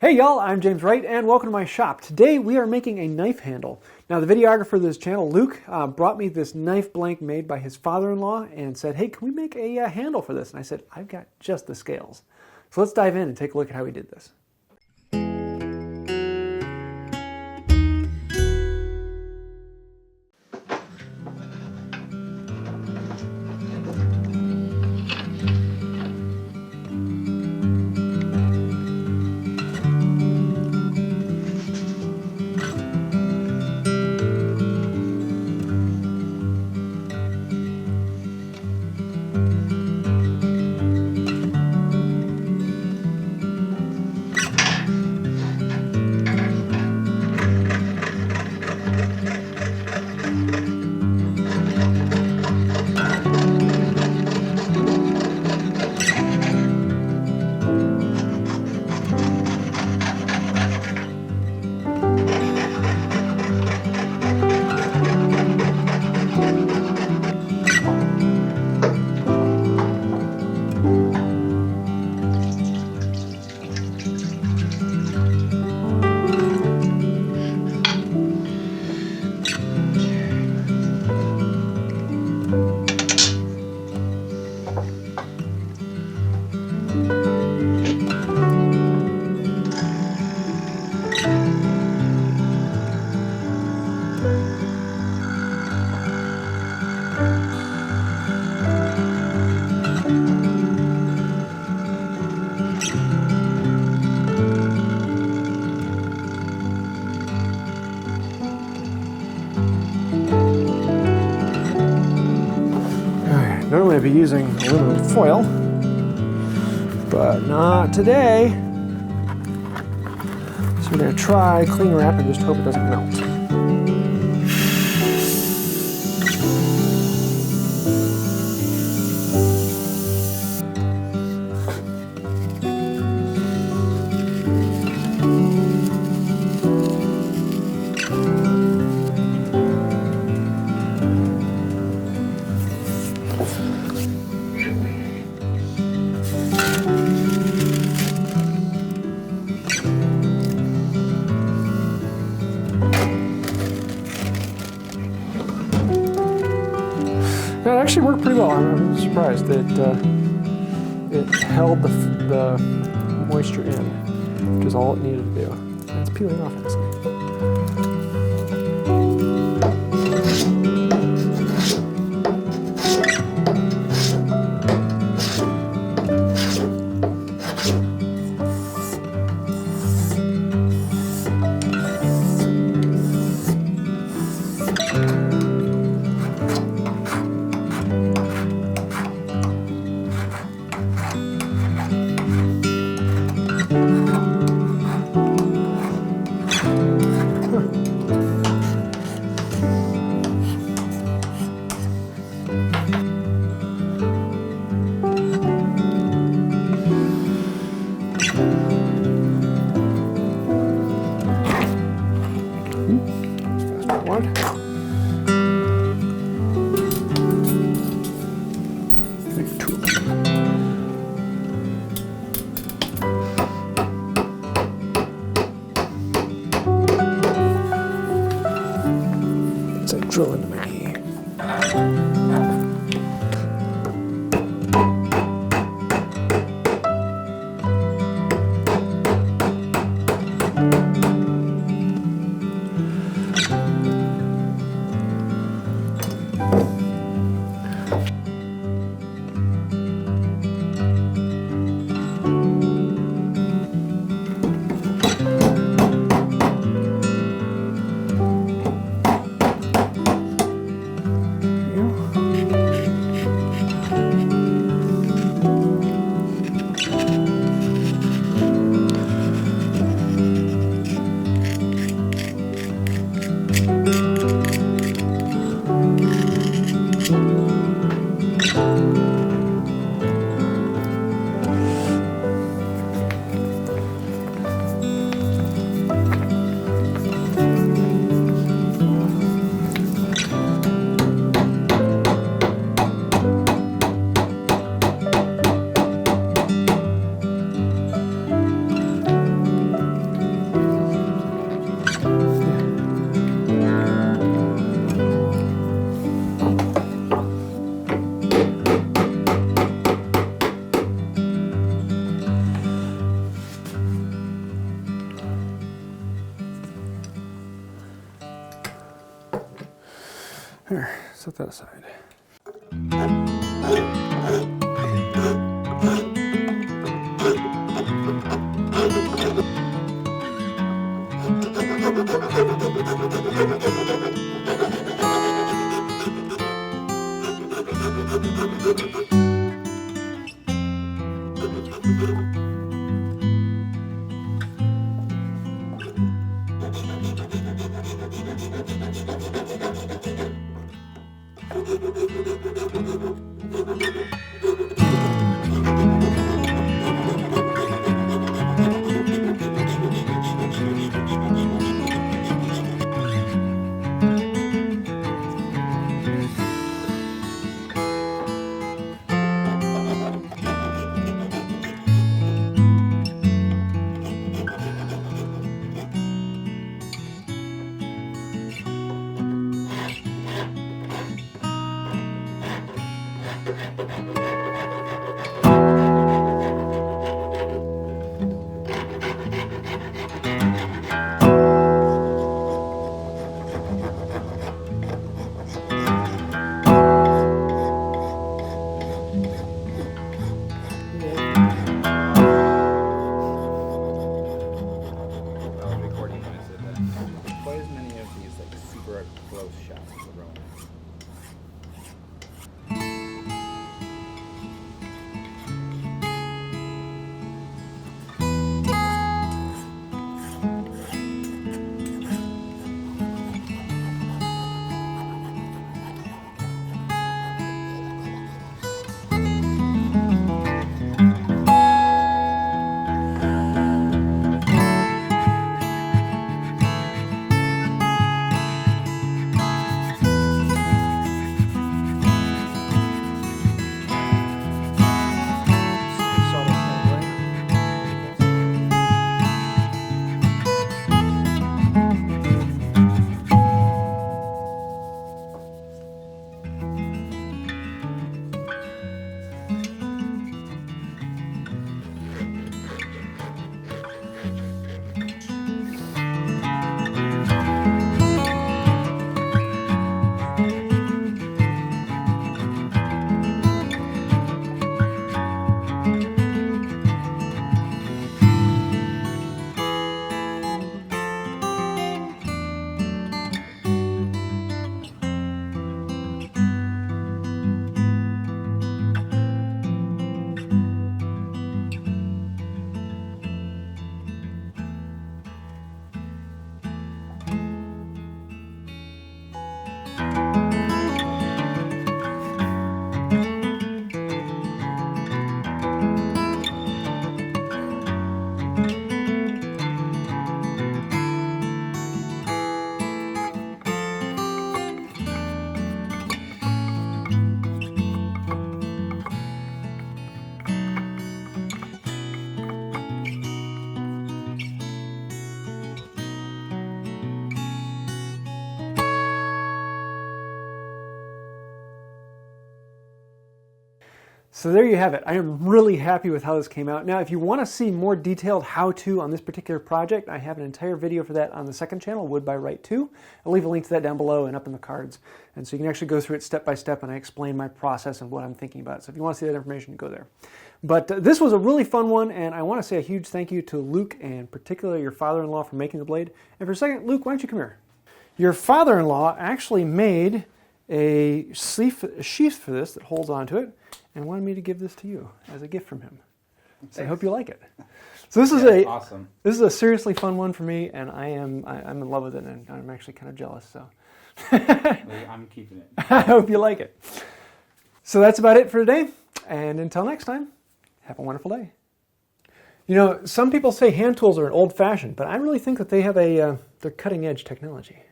Hey y'all, I'm James Wright and welcome to my shop. Today we are making a knife handle. Now the videographer of this channel, Luke, brought me this knife blank made by his father-in-law and said, hey, can we make a handle for this? And I said, I've got just the scales. So let's dive in and take a look at how he did this. Normally I'd be using aluminum foil, but not today. So we're going to try cling wrap and just hope it doesn't melt. That actually worked pretty well. I'm surprised that it held the moisture in, which is all it needed to do. And it's peeling off nicely. As I drill into my knee. Here, set that aside. So there you have it. I am really happy with how this came out. Now, if you want to see more detailed how-to on this particular project, I have an entire video for that on the second channel, Wood by Wright 2. I'll leave a link to that down below and up in the cards. And so you can actually go through it step by step, and I explain my process and what I'm thinking about. So if you want to see that information, go there. But this was a really fun one, and I want to say a huge thank you to Luke, and particularly your father-in-law, for making the blade. And for a second, Luke, why don't you come here? Your father-in-law actually made a sheath for this that holds onto it, and wanted me to give this to you as a gift from him. So I hope you like it. So this is awesome. This is a seriously fun one for me, and I'm in love with it, and I'm actually kind of jealous. So I'm keeping it. I hope you like it. So that's about it for today, and until next time, have a wonderful day. You know, some people say hand tools are an old-fashioned, but I really think that they have they're cutting-edge technology.